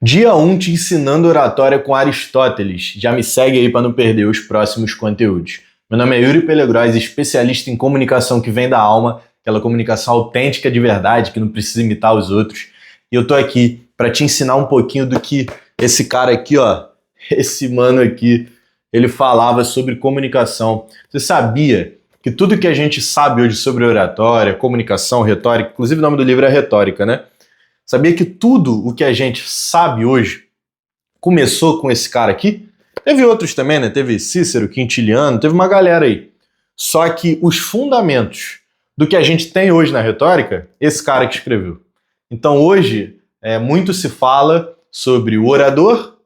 Dia 1 te ensinando oratória com Aristóteles. Já me segue aí para não perder os próximos conteúdos. Meu nome é Yuri Pelegróis, especialista em comunicação que vem da alma, aquela comunicação autêntica de verdade, que não precisa imitar os outros. E eu tô aqui para te ensinar um pouquinho do que esse cara aqui, ó, esse mano aqui, ele falava sobre comunicação. Você sabia que tudo que a gente sabe hoje sobre oratória, comunicação, retórica, inclusive o nome do livro é Retórica, né? Sabia que tudo o que a gente sabe hoje começou com esse cara aqui? Teve outros também, né? Teve Cícero, Quintiliano, teve uma galera aí. Só que os fundamentos do que a gente tem hoje na retórica, esse cara que escreveu. Então hoje, muito se fala sobre o orador,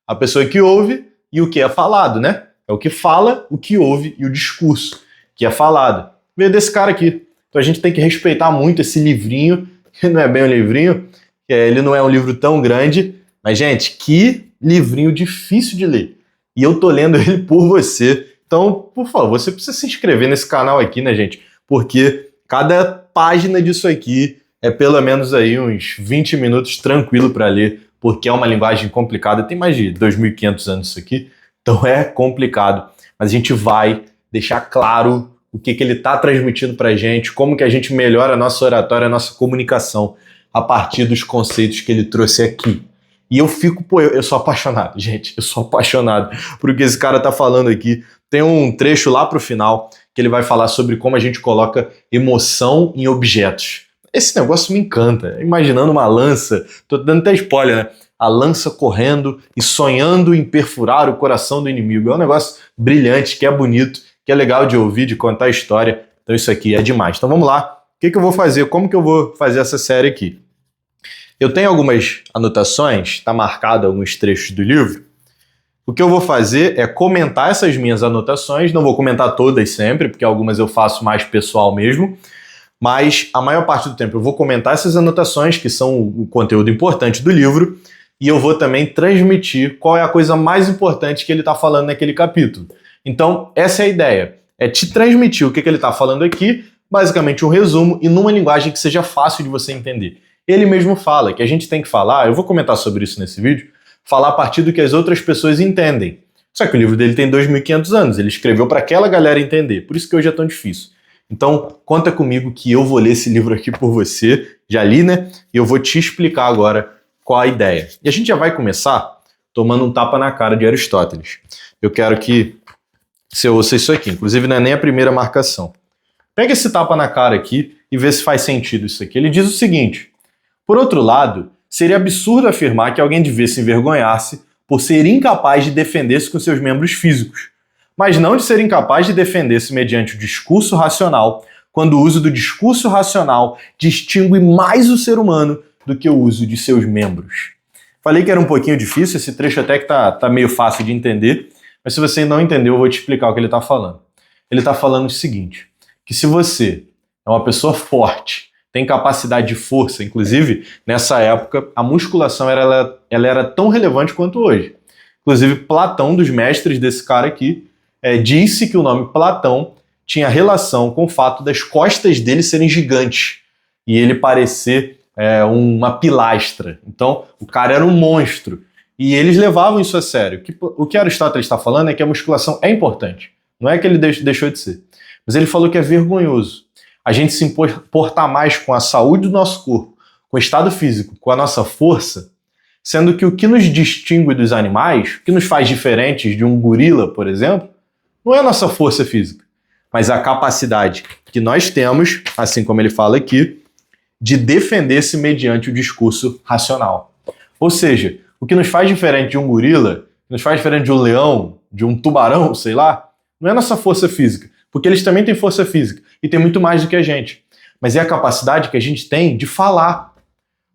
a pessoa que ouve e o que é falado, né? É o que fala, o que ouve e o discurso que é falado. Veio desse cara aqui. Então a gente tem que respeitar muito esse livrinho, que não é bem um livrinho, ele não é um livro tão grande, mas, gente, que livrinho difícil de ler. E eu tô lendo ele por você. Então, por favor, você precisa se inscrever nesse canal aqui, né, gente? Porque cada página disso aqui é pelo menos aí uns 20 minutos tranquilo para ler, porque é uma linguagem complicada. Tem mais de 2.500 anos isso aqui, então é complicado. Mas a gente vai deixar claro o que ele está transmitindo para a gente, como que a gente melhora a nossa oratória, a nossa comunicação a partir dos conceitos que ele trouxe aqui. E eu sou apaixonado, gente, eu sou apaixonado por o que esse cara está falando aqui. Tem um trecho lá para o final que ele vai falar sobre como a gente coloca emoção em objetos. Esse negócio me encanta, imaginando uma lança, tô dando até spoiler, né? A lança correndo e sonhando em perfurar o coração do inimigo. É um negócio brilhante, que é bonito, que é legal de ouvir, de contar a história. Então isso aqui é demais. Então vamos lá. O que eu vou fazer? Como que eu vou fazer essa série aqui? Eu tenho algumas anotações, está marcado alguns trechos do livro. O que eu vou fazer é comentar essas minhas anotações. Não vou comentar todas sempre, porque algumas eu faço mais pessoal mesmo. Mas a maior parte do tempo eu vou comentar essas anotações, que são o conteúdo importante do livro, e eu vou também transmitir qual é a coisa mais importante que ele está falando naquele capítulo. Então, essa é a ideia, é te transmitir o que ele está falando aqui, basicamente um resumo, e numa linguagem que seja fácil de você entender. Ele mesmo fala que a gente tem que falar, eu vou comentar sobre isso nesse vídeo, falar a partir do que as outras pessoas entendem. Só que o livro dele tem 2.500 anos, ele escreveu para aquela galera entender, por isso que hoje é tão difícil. Então, conta comigo que eu vou ler esse livro aqui por você, já li, né? E eu vou te explicar agora qual a ideia. E a gente já vai começar tomando um tapa na cara de Aristóteles. Eu quero que você ouça isso aqui, inclusive não é nem a primeira marcação. Pega esse tapa na cara aqui e vê se faz sentido isso aqui. Ele diz o seguinte: por outro lado, seria absurdo afirmar que alguém devesse envergonhar-se por ser incapaz de defender-se com seus membros físicos, mas não de ser incapaz de defender-se mediante o discurso racional, quando o uso do discurso racional distingue mais o ser humano do que o uso de seus membros. Falei que era um pouquinho difícil, esse trecho até que tá meio fácil de entender, mas se você não entendeu, eu vou te explicar o que ele está falando. Ele está falando o seguinte, que se você é uma pessoa forte, tem capacidade de força, inclusive, nessa época, a musculação ela era tão relevante quanto hoje. Inclusive, Platão, dos mestres desse cara aqui, disse que o nome Platão tinha relação com o fato das costas dele serem gigantes e ele parecer uma pilastra. Então, o cara era um monstro. E eles levavam isso a sério. O que Aristóteles está falando é que a musculação é importante. Não é que ele deixou de ser. Mas ele falou que é vergonhoso a gente se importar mais com a saúde do nosso corpo, com o estado físico, com a nossa força, sendo que o que nos distingue dos animais, o que nos faz diferentes de um gorila, por exemplo, não é a nossa força física, mas a capacidade que nós temos, assim como ele fala aqui, de defender-se mediante o discurso racional. Ou seja, o que nos faz diferente de um gorila, o que nos faz diferente de um leão, de um tubarão, sei lá, não é a nossa força física, porque eles também têm força física e tem muito mais do que a gente. Mas é a capacidade que a gente tem de falar.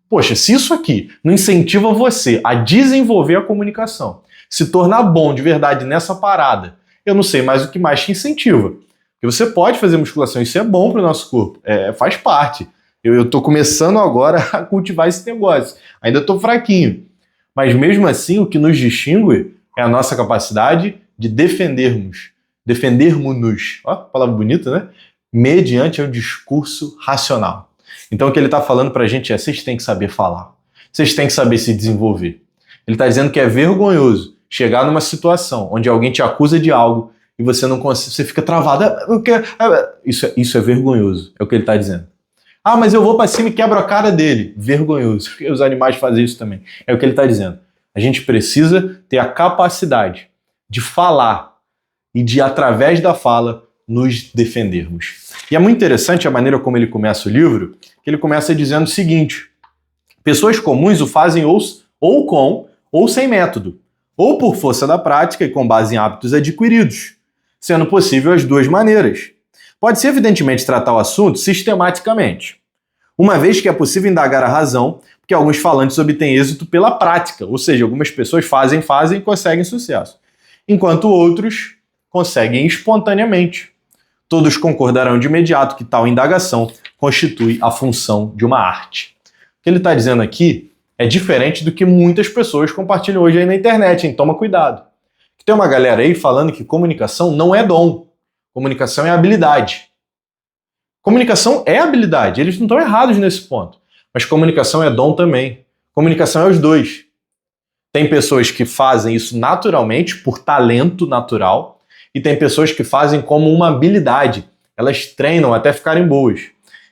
Poxa, se isso aqui não incentiva você a desenvolver a comunicação, se tornar bom de verdade nessa parada, eu não sei mais o que mais te incentiva. Porque você pode fazer musculação, isso é bom para o nosso corpo, faz parte. Eu estou começando agora a cultivar esse negócio. Ainda estou fraquinho. Mas mesmo assim, o que nos distingue é a nossa capacidade de defendermos-nos. Ó, palavra bonita, né? Mediante o discurso racional. Então o que ele está falando para a gente é: vocês têm que saber falar. vocês têm que saber se desenvolver. Ele está dizendo que é vergonhoso chegar numa situação onde alguém te acusa de algo e você não consegue, você fica travado. Isso é vergonhoso, é o que ele está dizendo. Ah, mas eu vou para cima e quebro a cara dele. Vergonhoso, porque os animais fazem isso também. É o que ele está dizendo. A gente precisa ter a capacidade de falar e de, através da fala, nos defendermos. E é muito interessante a maneira como ele começa o livro, que ele começa dizendo o seguinte: pessoas comuns o fazem ou com ou sem método, ou por força da prática e com base em hábitos adquiridos, sendo possível as duas maneiras. Pode-se, evidentemente, tratar o assunto sistematicamente, uma vez que é possível indagar a razão, porque alguns falantes obtêm êxito pela prática, ou seja, algumas pessoas fazem e conseguem sucesso, enquanto outros conseguem espontaneamente. Todos concordarão de imediato que tal indagação constitui a função de uma arte. O que ele está dizendo aqui é diferente do que muitas pessoas compartilham hoje aí na internet, hein? Toma cuidado. Tem uma galera aí falando que comunicação não é dom. Comunicação é habilidade. Comunicação é habilidade, eles não estão errados nesse ponto. Mas comunicação é dom também. Comunicação é os dois. Tem pessoas que fazem isso naturalmente, por talento natural, e tem pessoas que fazem como uma habilidade. Elas treinam até ficarem boas.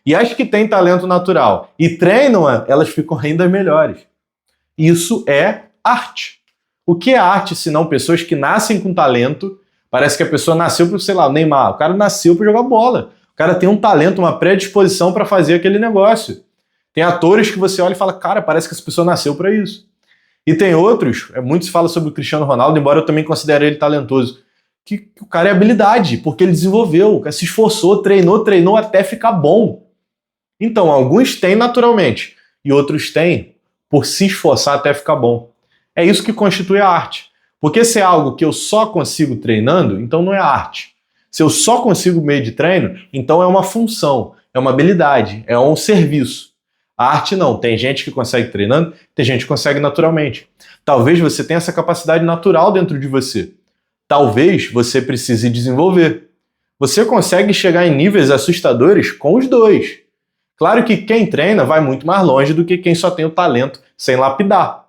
E as que têm talento natural e treinam, elas ficam ainda melhores. Isso é arte. O que é arte se não pessoas que nascem com talento? Parece que a pessoa nasceu para, sei lá, o Neymar. O cara nasceu para jogar bola. O cara tem um talento, uma predisposição para fazer aquele negócio. Tem atores que você olha e fala, cara, parece que essa pessoa nasceu para isso. E tem outros, muito se fala sobre o Cristiano Ronaldo, embora eu também considere ele talentoso, que o cara é habilidade, porque ele desenvolveu, se esforçou, treinou até ficar bom. Então, alguns têm naturalmente, e outros têm por se esforçar até ficar bom. É isso que constitui a arte. Porque se é algo que eu só consigo treinando, então não é arte. Se eu só consigo meio de treino, então é uma função, é uma habilidade, é um serviço. A arte não. Tem gente que consegue treinando, tem gente que consegue naturalmente. Talvez você tenha essa capacidade natural dentro de você. Talvez você precise desenvolver. Você consegue chegar em níveis assustadores com os dois. Claro que quem treina vai muito mais longe do que quem só tem o talento sem lapidar.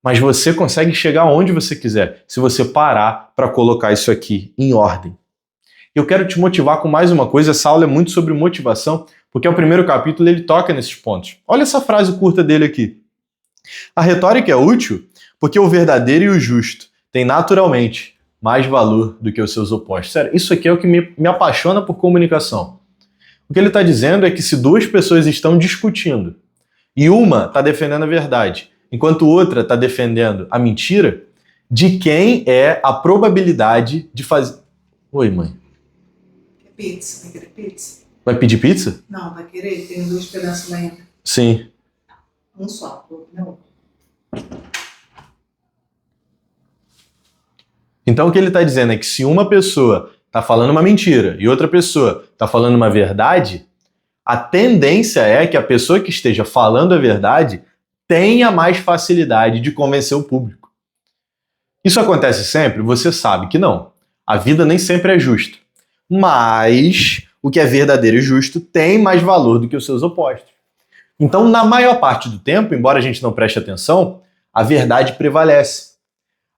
Mas você consegue chegar onde você quiser, se você parar para colocar isso aqui em ordem. Eu quero te motivar com mais uma coisa. Essa aula é muito sobre motivação, porque é o primeiro capítulo, ele toca nesses pontos. Olha essa frase curta dele aqui. A retórica é útil porque o verdadeiro e o justo têm naturalmente mais valor do que os seus opostos. Sério, isso aqui é o que me apaixona por comunicação. O que ele está dizendo é que se duas pessoas estão discutindo e uma está defendendo a verdade, enquanto outra está defendendo a mentira, de quem é a probabilidade de fazer... Oi, mãe. Quer pizza? Vai querer pizza? Vai pedir pizza? Não, vai querer. Tem 2 pedaços lá ainda. Sim. Um só, outro não. Então o que ele está dizendo é que se uma pessoa está falando uma mentira e outra pessoa está falando uma verdade, a tendência é que a pessoa que esteja falando a verdade tenha mais facilidade de convencer o público. Isso acontece sempre? Você sabe que não. A vida nem sempre é justa. Mas o que é verdadeiro e justo tem mais valor do que os seus opostos. Então, na maior parte do tempo, embora a gente não preste atenção, a verdade prevalece.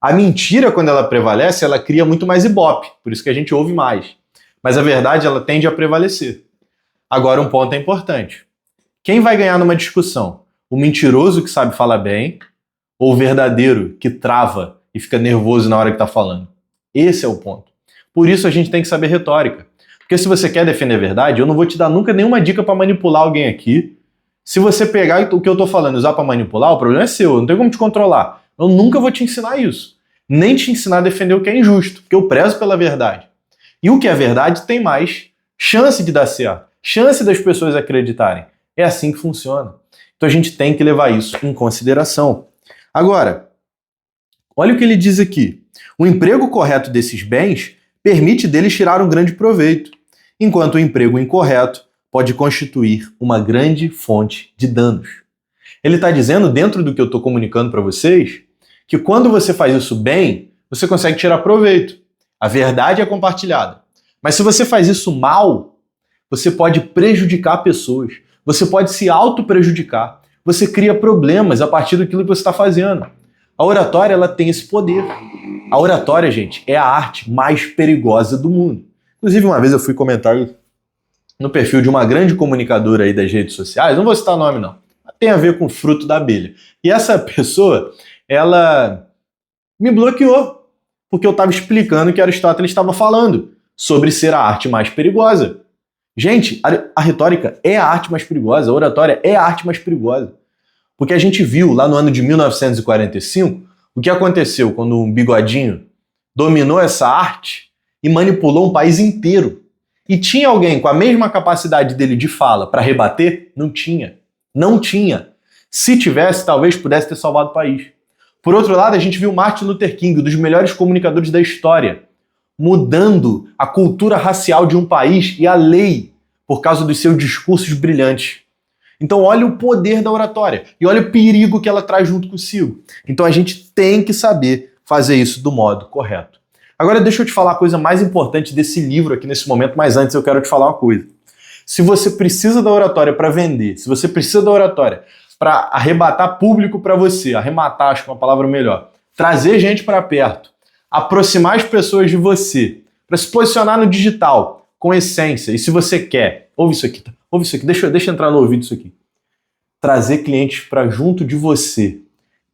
A mentira, quando ela prevalece, ela cria muito mais ibope, por isso que a gente ouve mais. Mas a verdade, ela tende a prevalecer. Agora, um ponto é importante. Quem vai ganhar numa discussão? O mentiroso que sabe falar bem ou o verdadeiro que trava e fica nervoso na hora que está falando? Esse é o ponto. Por isso a gente tem que saber retórica. Porque se você quer defender a verdade, eu não vou te dar nunca nenhuma dica para manipular alguém aqui. Se você pegar o que eu estou falando e usar para manipular, o problema é seu, eu não tenho como te controlar. Eu nunca vou te ensinar isso. Nem te ensinar a defender o que é injusto, porque eu prezo pela verdade. E o que é verdade tem mais chance de dar certo, chance das pessoas acreditarem. É assim que funciona. Então a gente tem que levar isso em consideração. Agora, olha o que ele diz aqui. O emprego correto desses bens permite deles tirar um grande proveito, enquanto o emprego incorreto pode constituir uma grande fonte de danos. Ele está dizendo, dentro do que eu estou comunicando para vocês, que quando você faz isso bem, você consegue tirar proveito. A verdade é compartilhada. Mas se você faz isso mal, você pode prejudicar pessoas. Você pode se auto-prejudicar. você cria problemas a partir daquilo que você está fazendo. A oratória, ela tem esse poder. A oratória, gente, é a arte mais perigosa do mundo. Inclusive, uma vez eu fui comentar no perfil de uma grande comunicadora aí das redes sociais, não vou citar o nome não, tem a ver com o fruto da abelha. E essa pessoa, ela me bloqueou, porque eu estava explicando que Aristóteles estava falando sobre ser a arte mais perigosa. Gente, a retórica é a arte mais perigosa, a oratória é a arte mais perigosa. Porque a gente viu lá no ano de 1945 o que aconteceu quando um bigodinho dominou essa arte e manipulou um país inteiro. E tinha alguém com a mesma capacidade dele de fala para rebater? Não tinha. Não tinha. Se tivesse, talvez pudesse ter salvado o país. Por outro lado, a gente viu Martin Luther King, um dos melhores comunicadores da história, mudando a cultura racial de um país e a lei por causa dos seus discursos brilhantes. Então olha o poder da oratória e olha o perigo que ela traz junto consigo. Então a gente tem que saber fazer isso do modo correto. Agora deixa eu te falar a coisa mais importante desse livro aqui nesse momento, mas antes eu quero te falar uma coisa. Se você precisa da oratória para vender, se você precisa da oratória para arrebatar público para você, arrematar, acho que é uma palavra melhor, trazer gente para perto, aproximar as pessoas de você, para se posicionar no digital com essência, e se você quer, ouve isso aqui, deixa eu entrar no ouvido isso aqui, trazer clientes para junto de você,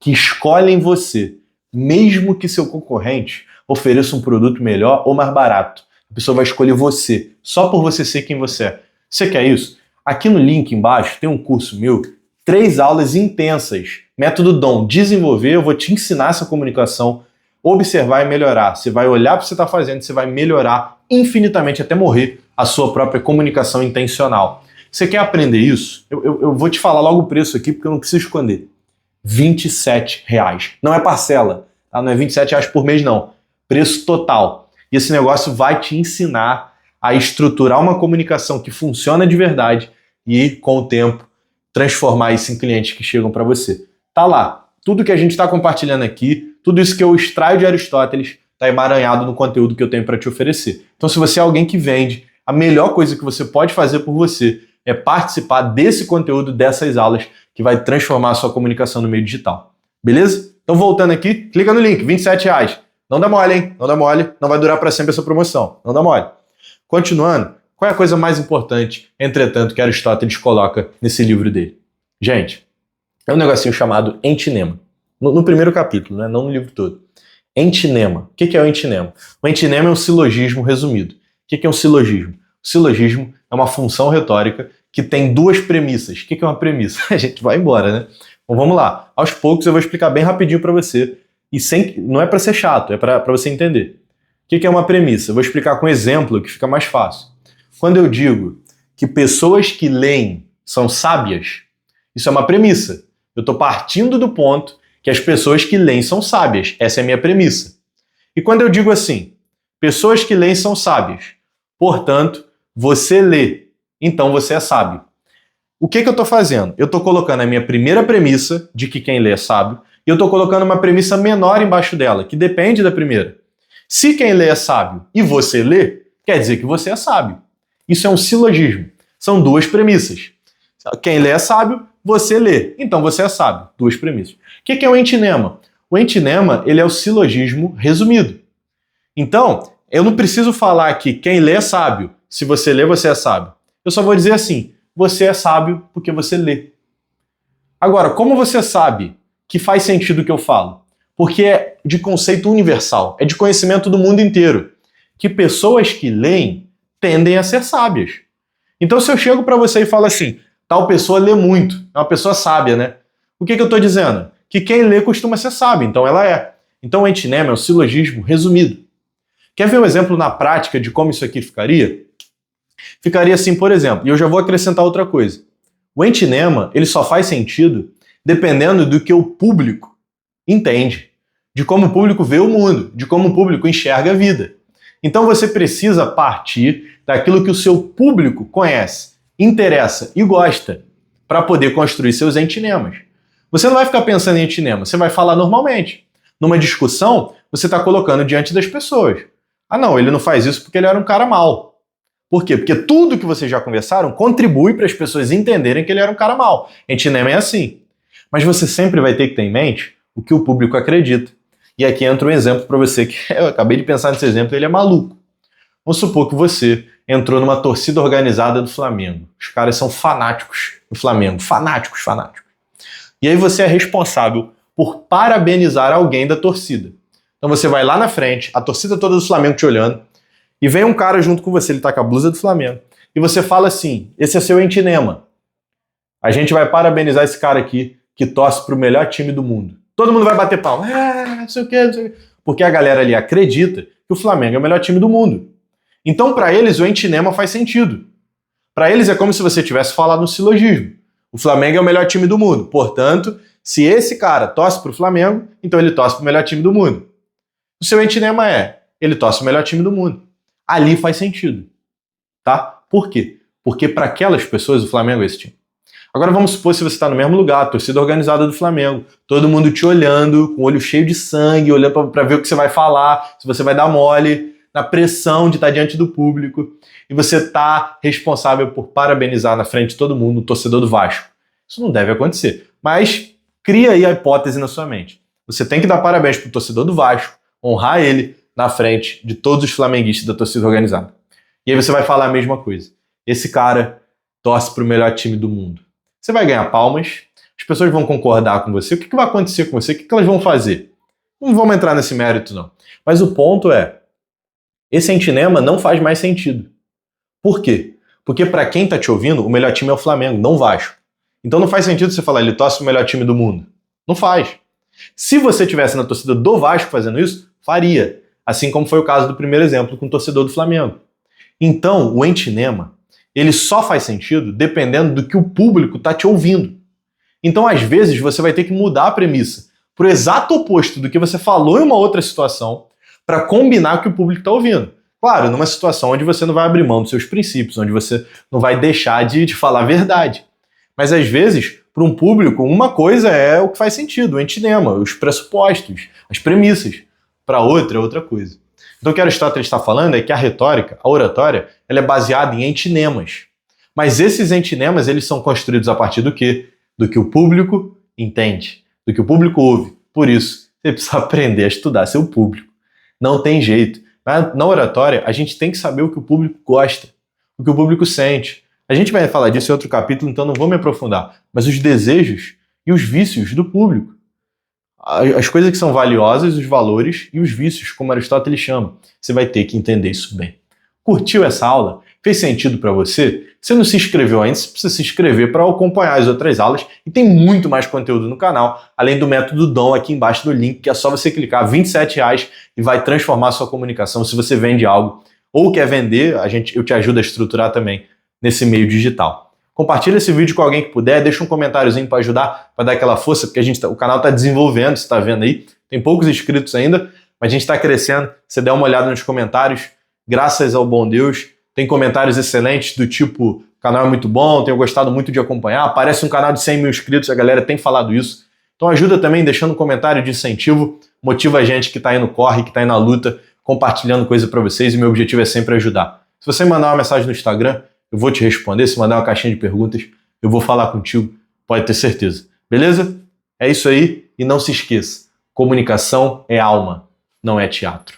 que escolhem você, mesmo que seu concorrente ofereça um produto melhor ou mais barato. A pessoa vai escolher você, só por você ser quem você é. Você quer isso? Aqui no link embaixo tem um curso meu, 3 aulas intensas, método DOM, desenvolver, eu vou te ensinar essa comunicação, observar e melhorar. Você vai olhar para o que você está fazendo, você vai melhorar infinitamente até morrer a sua própria comunicação intencional. Você quer aprender isso? Eu vou te falar logo o preço aqui, porque eu não preciso esconder. R$27. Não é parcela, tá? Não é R$27 por mês, não. Preço total. E esse negócio vai te ensinar a estruturar uma comunicação que funciona de verdade e, com o tempo, transformar isso em clientes que chegam para você. Tá lá. Tudo que a gente está compartilhando aqui, tudo isso que eu extraio de Aristóteles, está emaranhado no conteúdo que eu tenho para te oferecer. Então, se você é alguém que vende, a melhor coisa que você pode fazer por você é participar desse conteúdo, dessas aulas, que vai transformar a sua comunicação no meio digital. Beleza? Então, voltando aqui, clica no link, R$27. Não dá mole, hein? Não dá mole. Não vai durar para sempre essa promoção. Não dá mole. Continuando, qual é a coisa mais importante, entretanto, que Aristóteles coloca nesse livro dele? Gente, é um negocinho chamado entinema. No primeiro capítulo, né? Não no livro todo. Entinema. O que é o entinema? O entinema é um silogismo resumido. O que é um silogismo? O silogismo é uma função retórica que tem 2 premissas. O que é uma premissa? A gente vai embora, né? Então vamos lá. Aos poucos eu vou explicar bem rapidinho para você. E não é para ser chato, é para você entender. O que é uma premissa? Eu vou explicar com exemplo que fica mais fácil. Quando eu digo que pessoas que leem são sábias, isso é uma premissa. Eu estou partindo do ponto que as pessoas que leem são sábias. Essa é a minha premissa. E quando eu digo assim, pessoas que leem são sábias, portanto, você lê, então você é sábio. O que eu estou fazendo? Eu estou colocando a minha primeira premissa de que quem lê é sábio e eu estou colocando uma premissa menor embaixo dela, que depende da primeira. Se quem lê é sábio e você lê, quer dizer que você é sábio. Isso é um silogismo. São 2 premissas. Quem lê é sábio, você lê. Então você é sábio. 2 premissas. O que é o entinema? O entinema, ele é o silogismo resumido. Então, eu não preciso falar que quem lê é sábio. Se você lê, você é sábio. Eu só vou dizer assim, você é sábio porque você lê. Agora, como você sabe que faz sentido o que eu falo? Porque é de conceito universal, é de conhecimento do mundo inteiro, que pessoas que leem tendem a ser sábias. Então, se eu chego para você e falo assim, tal pessoa lê muito, é uma pessoa sábia, né? O que eu estou dizendo? Que quem lê costuma ser sábio, então ela é. Então, o entinema é um silogismo resumido. Quer ver um exemplo na prática de como isso aqui ficaria? Ficaria assim, por exemplo, e eu já vou acrescentar outra coisa. O entinema, ele só faz sentido dependendo do que o público entende, de como o público vê o mundo, de como o público enxerga a vida. Então você precisa partir daquilo que o seu público conhece, interessa e gosta para poder construir seus entinemas. Você não vai ficar pensando em entinema, você vai falar normalmente. Numa discussão, você está colocando diante das pessoas. Ah não, ele não faz isso porque ele era um cara mau. Por quê? Porque tudo que vocês já conversaram contribui para as pessoas entenderem que ele era um cara mau. Antinema é assim. Mas você sempre vai ter que ter em mente o que o público acredita. E aqui entra um exemplo para você que eu acabei de pensar nesse exemplo, ele é maluco. Vamos supor que você entrou numa torcida organizada do Flamengo. Os caras são fanáticos do Flamengo. Fanáticos. E aí você é responsável por parabenizar alguém da torcida. Então você vai lá na frente, a torcida toda do Flamengo te olhando, e vem um cara junto com você, ele tá com a blusa do Flamengo, e você fala assim, esse é seu antinema. A gente vai parabenizar esse cara aqui, que torce pro melhor time do mundo. Todo mundo vai bater palma. Não sei o quê. Porque a galera ali acredita que o Flamengo é o melhor time do mundo. Então, para eles, o antinema faz sentido. Para eles é como se você tivesse falado um silogismo. O Flamengo é o melhor time do mundo. Portanto, se esse cara torce pro Flamengo, então ele torce pro melhor time do mundo. O seu antinema é, ele torce pro melhor time do mundo. Ali faz sentido. Tá? Por quê? Porque para aquelas pessoas o Flamengo é esse time. Agora vamos supor se você está no mesmo lugar, a torcida organizada do Flamengo, todo mundo te olhando, com o olho cheio de sangue, olhando para ver o que você vai falar, se você vai dar mole, na pressão de estar diante do público, e você está responsável por parabenizar na frente de todo mundo o torcedor do Vasco. Isso não deve acontecer, mas cria aí a hipótese na sua mente. Você tem que dar parabéns para o torcedor do Vasco, honrar ele na frente de todos os flamenguistas da torcida organizada. E aí você vai falar a mesma coisa. Esse cara torce para o melhor time do mundo. Você vai ganhar palmas, as pessoas vão concordar com você. O que vai acontecer com você? O que elas vão fazer? Não vamos entrar nesse mérito, não. Mas o ponto é, esse antinema não faz mais sentido. Por quê? Porque para quem está te ouvindo, o melhor time é o Flamengo, não o Vasco. Então não faz sentido você falar, ele torce o melhor time do mundo. Não faz. Se você estivesse na torcida do Vasco fazendo isso, faria. Assim como foi o caso do primeiro exemplo com o torcedor do Flamengo. Então, o antinema, ele só faz sentido dependendo do que o público está te ouvindo. Então, às vezes, você vai ter que mudar a premissa para o exato oposto do que você falou em uma outra situação para combinar com o que o público está ouvindo. Claro, numa situação onde você não vai abrir mão dos seus princípios, onde você não vai deixar de falar a verdade. Mas, às vezes, para um público, uma coisa é o que faz sentido, o antinema, os pressupostos, as premissas. Para outra, é outra coisa. Então o que Aristóteles está falando é que a retórica, a oratória, ela é baseada em antinemas. Mas esses antinemas, eles são construídos a partir do quê? Do que o público entende, do que o público ouve. Por isso, você precisa aprender a estudar seu público. Não tem jeito. Na oratória, a gente tem que saber o que o público gosta, o que o público sente. A gente vai falar disso em outro capítulo, então não vou me aprofundar. Mas os desejos e os vícios do público. As coisas que são valiosas, os valores e os vícios, como Aristóteles chama. Você vai ter que entender isso bem. Curtiu essa aula? Fez sentido para você? Se não se inscreveu ainda, você precisa se inscrever para acompanhar as outras aulas. E tem muito mais conteúdo no canal, além do método Dom aqui embaixo no link, que é só você clicar, R$ 27 e vai transformar a sua comunicação. Se você vende algo ou quer vender, eu te ajudo a estruturar também nesse meio digital. Compartilha esse vídeo com alguém que puder, deixa um comentáriozinho para ajudar, para dar aquela força, porque o canal está desenvolvendo, você está vendo aí. Tem poucos inscritos ainda, mas a gente está crescendo. Você dá uma olhada nos comentários, graças ao bom Deus. Tem comentários excelentes do tipo, o canal é muito bom, tenho gostado muito de acompanhar. Parece um canal de 100 mil inscritos, a galera tem falado isso. Então ajuda também deixando um comentário de incentivo, motiva a gente que está aí no corre, que está aí na luta, compartilhando coisa para vocês, e meu objetivo é sempre ajudar. Se você mandar uma mensagem no Instagram, eu vou te responder. Se mandar uma caixinha de perguntas, eu vou falar contigo, pode ter certeza. Beleza? É isso aí, e não se esqueça, comunicação é alma, não é teatro.